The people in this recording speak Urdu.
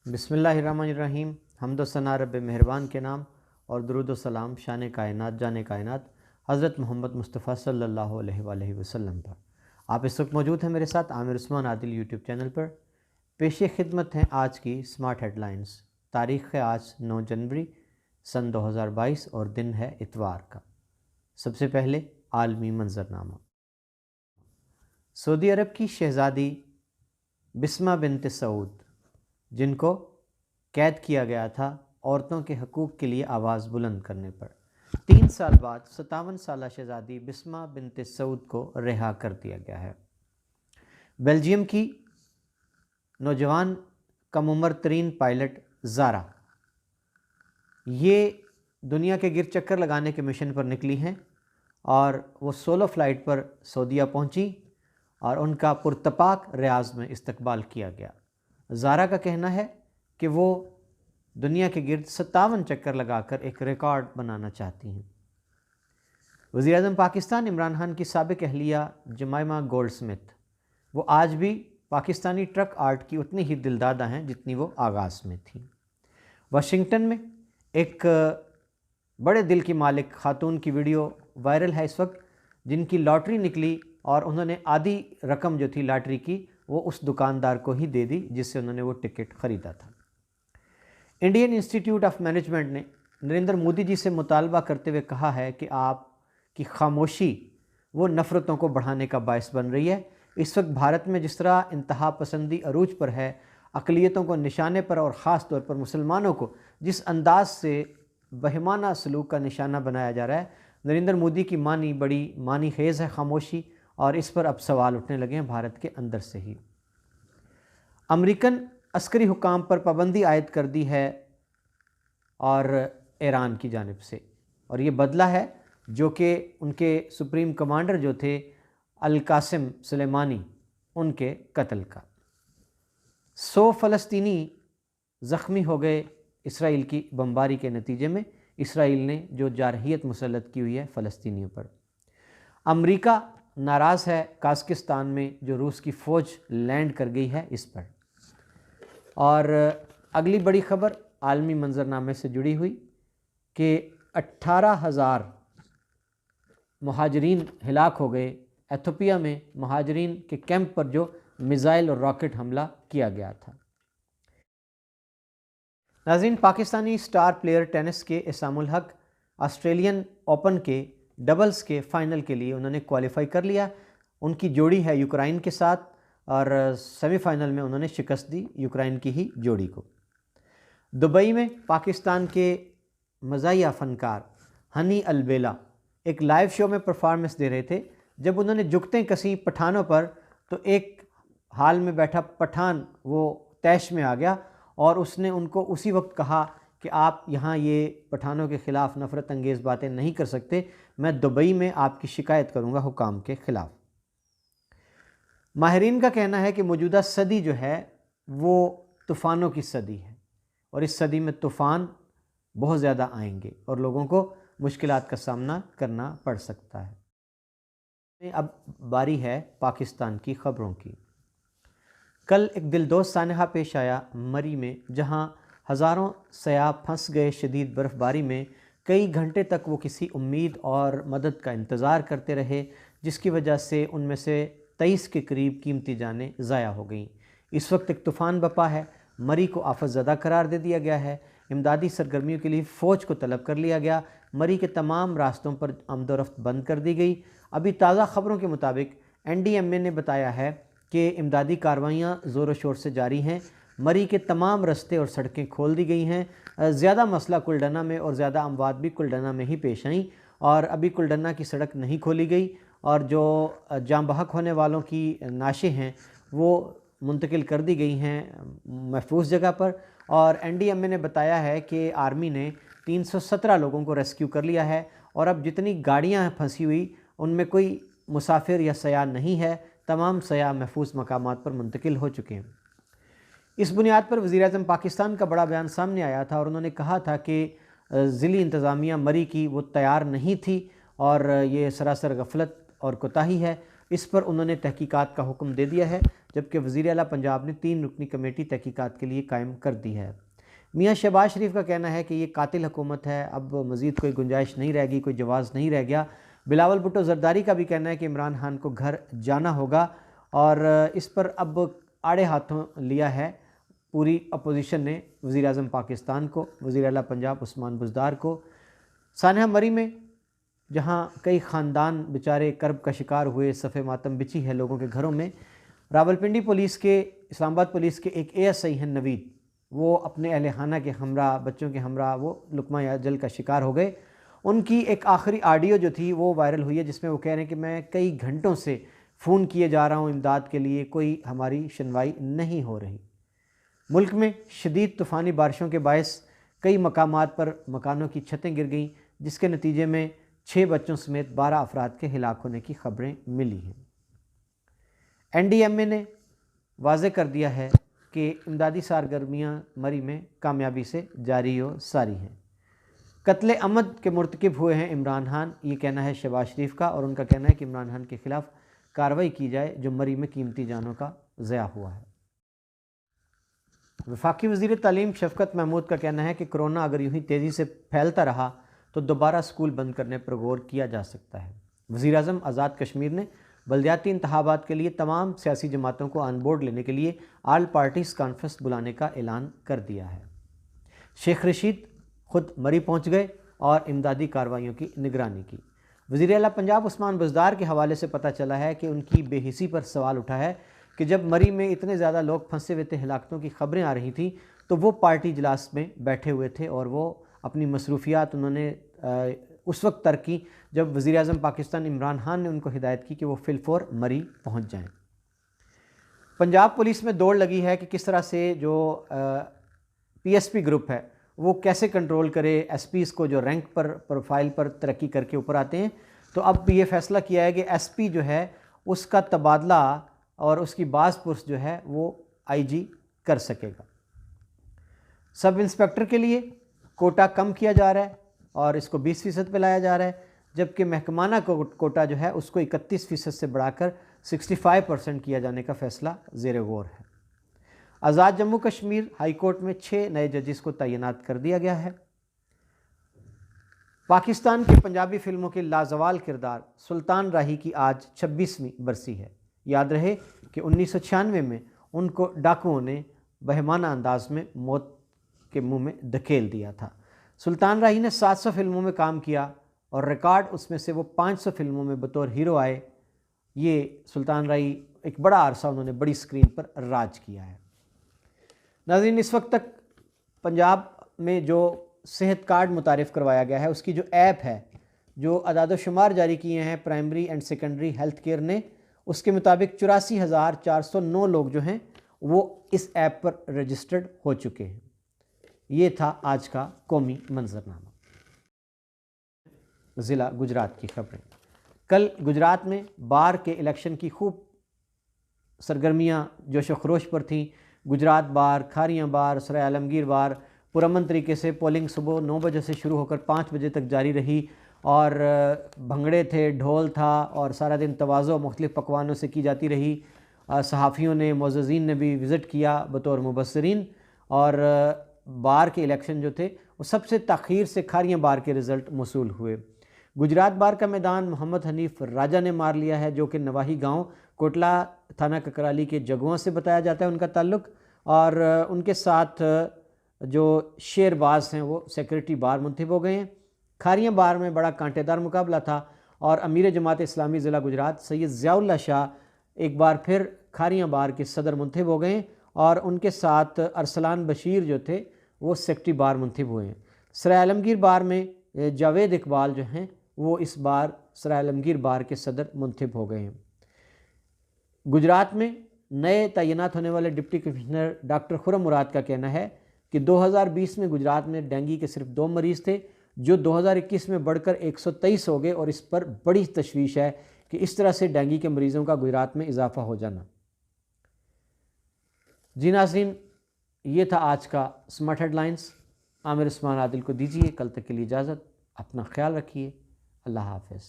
بسم اللہ الرحمن الرحیم۔ حمد و ثنا رب مہربان کے نام اور درود و سلام شان کائنات جان کائنات حضرت محمد مصطفیٰ صلی اللہ علیہ وآلہ وسلم پر۔ آپ اس وقت موجود ہیں میرے ساتھ عامر عثمان عادل یوٹیوب چینل پر۔ پیش خدمت ہیں آج کی سمارٹ ہیڈ لائنز۔ تاریخ ہے آج 9 جنوری سن 2022 اور دن ہے اتوار کا۔ سب سے پہلے عالمی منظرنامہ۔ سعودی عرب کی شہزادی بسمہ بنت سعود، جن کو قید کیا گیا تھا عورتوں کے حقوق کے لیے آواز بلند کرنے پر، 3 سال بعد 57 سالہ شہزادی بسمہ بنت سعود کو رہا کر دیا گیا ہے۔ بیلجیم کی نوجوان کم عمر ترین پائلٹ زارا، یہ دنیا کے گرد چکر لگانے کے مشن پر نکلی ہیں اور وہ سولو فلائٹ پر سعودیہ پہنچی اور ان کا پرتپاک ریاض میں استقبال کیا گیا۔ زارا کا کہنا ہے کہ وہ دنیا کے گرد 57 چکر لگا کر ایک ریکارڈ بنانا چاہتی ہیں۔ وزیر اعظم پاکستان عمران خان کی سابق اہلیہ جمائمہ گولڈ سمتھ، وہ آج بھی پاکستانی ٹرک آرٹ کی اتنی ہی دلدادہ ہیں جتنی وہ آغاز میں تھیں۔ واشنگٹن میں ایک بڑے دل کی مالک خاتون کی ویڈیو وائرل ہے اس وقت، جن کی لاٹری نکلی اور انہوں نے آدھی رقم جو تھی لاٹری کی وہ اس دکاندار کو ہی دے دی جس سے انہوں نے وہ ٹکٹ خریدا تھا۔ انڈین انسٹیٹیوٹ آف مینجمنٹ نے نریندر مودی جی سے مطالبہ کرتے ہوئے کہا ہے کہ آپ کی خاموشی وہ نفرتوں کو بڑھانے کا باعث بن رہی ہے۔ اس وقت بھارت میں جس طرح انتہا پسندی عروج پر ہے، اقلیتوں کو نشانے پر اور خاص طور پر مسلمانوں کو جس انداز سے بہیمانہ سلوک کا نشانہ بنایا جا رہا ہے، نریندر مودی کی معنی بڑی معنی خیز ہے خاموشی، اور اس پر اب سوال اٹھنے لگے ہیں بھارت کے اندر سے ہی۔ امریکن عسکری حکام پر پابندی عائد کر دی ہے اور ایران کی جانب سے، اور یہ بدلہ ہے جو کہ ان کے سپریم کمانڈر جو تھے القاسم سلیمانی، ان کے قتل کا۔ 100 فلسطینی زخمی ہو گئے اسرائیل کی بمباری کے نتیجے میں، اسرائیل نے جو جارحیت مسلط کی ہوئی ہے فلسطینیوں پر۔ امریکہ ناراض ہے قازقستان میں جو روس کی فوج لینڈ کر گئی ہے اس پر۔ اور اگلی بڑی خبر عالمی منظرنامے سے جڑی ہوئی کہ 18,000 مہاجرین ہلاک ہو گئے ایتھوپیا میں مہاجرین کے کیمپ پر جو میزائل اور راکٹ حملہ کیا گیا تھا۔ ناظرین، پاکستانی سٹار پلیئر ٹینس کے احسام الحق آسٹریلین اوپن کے ڈبلز کے فائنل کے لیے انہوں نے کوالیفائی کر لیا۔ ان کی جوڑی ہے یوکرائن کے ساتھ اور سیمی فائنل میں انہوں نے شکست دی یوکرائن کی ہی جوڑی کو۔ دبئی میں پاکستان کے مزاحیہ فنکار ہنی البیلا ایک لائیو شو میں پرفارمنس دے رہے تھے۔ جب انہوں نے جگتیں کسی پٹھانوں پر تو ایک حال میں بیٹھا پٹھان وہ طیش میں آ گیا اور اس نے ان کو اسی وقت کہا کہ آپ یہاں یہ پٹھانوں کے خلاف نفرت انگیز باتیں نہیں کر سکتے، میں دبئی میں آپ کی شکایت کروں گا حکام کے خلاف۔ ماہرین کا کہنا ہے کہ موجودہ صدی جو ہے وہ طوفانوں کی صدی ہے اور اس صدی میں طوفان بہت زیادہ آئیں گے اور لوگوں کو مشکلات کا سامنا کرنا پڑ سکتا ہے۔ اب باری ہے پاکستان کی خبروں کی۔ کل ایک دلدوز سانحہ پیش آیا مری میں، جہاں ہزاروں سیاح پھنس گئے شدید برف باری میں۔ کئی گھنٹے تک وہ کسی امید اور مدد کا انتظار کرتے رہے، جس کی وجہ سے ان میں سے 23 کے قریب قیمتی جانیں ضائع ہو گئیں۔ اس وقت ایک طوفان بپا ہے، مری کو آفت زدہ قرار دے دیا گیا ہے۔ امدادی سرگرمیوں کے لیے فوج کو طلب کر لیا گیا۔ مری کے تمام راستوں پر آمد و رفت بند کر دی گئی۔ ابھی تازہ خبروں کے مطابق NDMA نے بتایا ہے کہ امدادی کارروائیاں زور و شور سے جاری ہیں۔ مری کے تمام رستے اور سڑکیں کھول دی گئی ہیں۔ زیادہ مسئلہ کلڈنا میں اور زیادہ اموات بھی کلڈنا میں ہی پیش آئیں، اور ابھی کلڈنا کی سڑک نہیں کھولی گئی، اور جو جاں بحق ہونے والوں کی نعشیں ہیں وہ منتقل کر دی گئی ہیں محفوظ جگہ پر۔ اور NDMA نے بتایا ہے کہ آرمی نے 317 لوگوں کو ریسکیو کر لیا ہے، اور اب جتنی گاڑیاں پھنسی ہوئی ان میں کوئی مسافر یا سیاح نہیں ہے، تمام سیاح محفوظ مقامات پر منتقل ہو چکے ہیں۔ اس بنیاد پر وزیر اعظم پاکستان کا بڑا بیان سامنے آیا تھا اور انہوں نے کہا تھا کہ ضلعی انتظامیہ مری کی وہ تیار نہیں تھی اور یہ سراسر غفلت اور کوتاہی ہے۔ اس پر انہوں نے تحقیقات کا حکم دے دیا ہے، جبکہ وزیر اعلیٰ پنجاب نے 3 رکنی کمیٹی تحقیقات کے لیے قائم کر دی ہے۔ میاں شہباز شریف کا کہنا ہے کہ یہ قاتل حکومت ہے، اب مزید کوئی گنجائش نہیں رہ گئی، کوئی جواز نہیں رہ گیا۔ بلاول بھٹو زرداری کا بھی کہنا ہے کہ عمران خان کو گھر جانا ہوگا، اور اس پر اب آڑے ہاتھوں لیا ہے پوری اپوزیشن نے وزیر اعظم پاکستان کو، وزیر اعلیٰ پنجاب عثمان بزدار کو۔ سانحہ مری میں جہاں کئی خاندان بیچارے کرب کا شکار ہوئے، صف ماتم بچھی ہے لوگوں کے گھروں میں، راولپنڈی پولیس کے، اسلام آباد پولیس کے ایک ASI ہیں نوید، وہ اپنے اہل خانہ کے ہمراہ، بچوں کے ہمراہ وہ لقمہ اجل کا شکار ہو گئے۔ ان کی ایک آخری آڈیو جو تھی وہ وائرل ہوئی ہے، جس میں وہ کہہ رہے ہیں کہ میں کئی گھنٹوں سے فون کیے جا رہا ہوں امداد کے لیے، کوئی ہماری سنوائی نہیں ہو رہی۔ ملک میں شدید طوفانی بارشوں کے باعث کئی مقامات پر مکانوں کی چھتیں گر گئیں، جس کے نتیجے میں 6 بچوں سمیت 12 افراد کے ہلاک ہونے کی خبریں ملی ہیں۔ NDMA نے واضح کر دیا ہے کہ امدادی سرگرمیاں مری میں کامیابی سے جاری و ساری ہیں۔ قتل عمد کے مرتکب ہوئے ہیں عمران خان، یہ کہنا ہے شہباز شریف کا، اور ان کا کہنا ہے کہ عمران خان کے خلاف کارروائی کی جائے جو مری میں قیمتی جانوں کا ضیاع ہوا ہے۔ وفاقی وزیر تعلیم شفقت محمود کا کہنا ہے کہ کرونا اگر یوں ہی تیزی سے پھیلتا رہا تو دوبارہ اسکول بند کرنے پر غور کیا جا سکتا ہے۔ وزیر اعظم آزاد کشمیر نے بلدیاتی انتخابات کے لیے تمام سیاسی جماعتوں کو آن بورڈ لینے کے لیے آل پارٹیز کانفرنس بلانے کا اعلان کر دیا ہے۔ شیخ رشید خود مری پہنچ گئے اور امدادی کارروائیوں کی نگرانی کی۔ وزیر اعلیٰ پنجاب عثمان بزدار کے حوالے سے پتہ چلا ہے کہ ان کی بے حسی پر سوال اٹھا ہے کہ جب مری میں اتنے زیادہ لوگ پھنسے ہوئے تھے، ہلاکتوں کی خبریں آ رہی تھیں، تو وہ پارٹی اجلاس میں بیٹھے ہوئے تھے اور وہ اپنی مصروفیات انہوں نے اس وقت ترک کی جب وزیر اعظم پاکستان عمران خان نے ان کو ہدایت کی کہ وہ فی الفور مری پہنچ جائیں۔ پنجاب پولیس میں دوڑ لگی ہے کہ کس طرح سے جو PSP گروپ ہے وہ کیسے کنٹرول کرے SPs کو جو رینک پر پروفائل پر ترقی کر کے اوپر آتے ہیں۔ تو اب یہ فیصلہ کیا ہے کہ SP جو ہے اس کا تبادلہ اور اس کی باز پرس جو ہے وہ IG کر سکے گا۔ سب انسپیکٹر کے لیے کوٹا کم کیا جا رہا ہے اور اس کو 20% پہ لایا جا رہا ہے، جبکہ محکمانہ کوٹا جو ہے اس کو 31% سے بڑھا کر 65% کیا جانے کا فیصلہ زیر غور ہے۔ آزاد جموں کشمیر ہائی کورٹ میں 6 نئے ججز کو تعینات کر دیا گیا ہے۔ پاکستان کی پنجابی فلموں کے لازوال کردار سلطان راہی کی آج 26ویں برسی ہے۔ یاد رہے کہ 1996 میں ان کو ڈاکوؤں نے بہیمانہ انداز میں موت کے منہ میں دھکیل دیا تھا۔ سلطان راہی نے 700 فلموں میں کام کیا اور ریکارڈ اس میں سے وہ 500 فلموں میں بطور ہیرو آئے۔ یہ سلطان راہی ایک بڑا عرصہ انہوں نے بڑی اسکرین پر راج کیا ہے۔ ناظرین، اس وقت تک پنجاب میں جو صحت کارڈ متعارف کروایا گیا ہے، اس کی جو ایپ ہے، جو اعداد و شمار جاری کیے ہیں primary and secondary health care نے، اس کے مطابق 84,409 لوگ جو ہیں وہ اس ایپ پر رجسٹرڈ ہو چکے ہیں۔ یہ تھا آج کا قومی منظرنامہ۔ ضلع گجرات کی خبریں۔ کل گجرات میں بار کے الیکشن کی خوب سرگرمیاں جوش و خروش پر تھیں۔ گجرات بار، کھاریاں بار، سرائے عالمگیر بار پرامن طریقے سے پولنگ صبح 9 بجے سے شروع ہو کر 5 بجے تک جاری رہی، اور بھنگڑے تھے، ڈھول تھا، اور سارا دن تواضع مختلف پکوانوں سے کی جاتی رہی۔ صحافیوں نے، معززین نے بھی وزٹ کیا بطور مبصرین، اور بار کے الیکشن جو تھے وہ سب سے تاخیر سے کھاریاں بار کے رزلٹ موصول ہوئے۔ گجرات بار کا میدان محمد حنیف راجہ نے مار لیا ہے، جو کہ نواحی گاؤں کوٹلہ تھانہ ککرالی کے جگواں سے بتایا جاتا ہے ان کا تعلق، اور ان کے ساتھ جو شیر باز ہیں وہ سیکرٹری بار منتخب ہو گئے ہیں۔ کھاریاں بار میں بڑا کانٹے دار مقابلہ تھا، اور امیر جماعت اسلامی ضلع گجرات سید ضیاء اللہ شاہ ایک بار پھر کھاریاں بار کے صدر منتخب ہو گئے ہیں، اور ان کے ساتھ ارسلان بشیر جو تھے وہ سیکرٹری بار منتخب ہوئے ہیں۔ سرائے عالمگیر بار میں جاوید اقبال جو ہیں وہ اس بار سرائے عالمگیر بار کے صدر منتخب ہو گئے ہیں۔ گجرات میں نئے تعینات ہونے والے ڈپٹی کمشنر ڈاکٹر خرم مراد کا کہنا ہے کہ 2020 میں گجرات میں ڈینگی کے صرف 2 مریض تھے، جو 2021 میں بڑھ کر 123 ہو گئے، اور اس پر بڑی تشویش ہے کہ اس طرح سے ڈینگی کے مریضوں کا گجرات میں اضافہ ہو جانا۔ جی ناظرین، یہ تھا آج کا سمارٹ ہیڈ لائنز۔ عامر عثمان عادل کو دیجیے کل تک کے لیے اجازت۔ اپنا خیال رکھیے۔ اللہ حافظ۔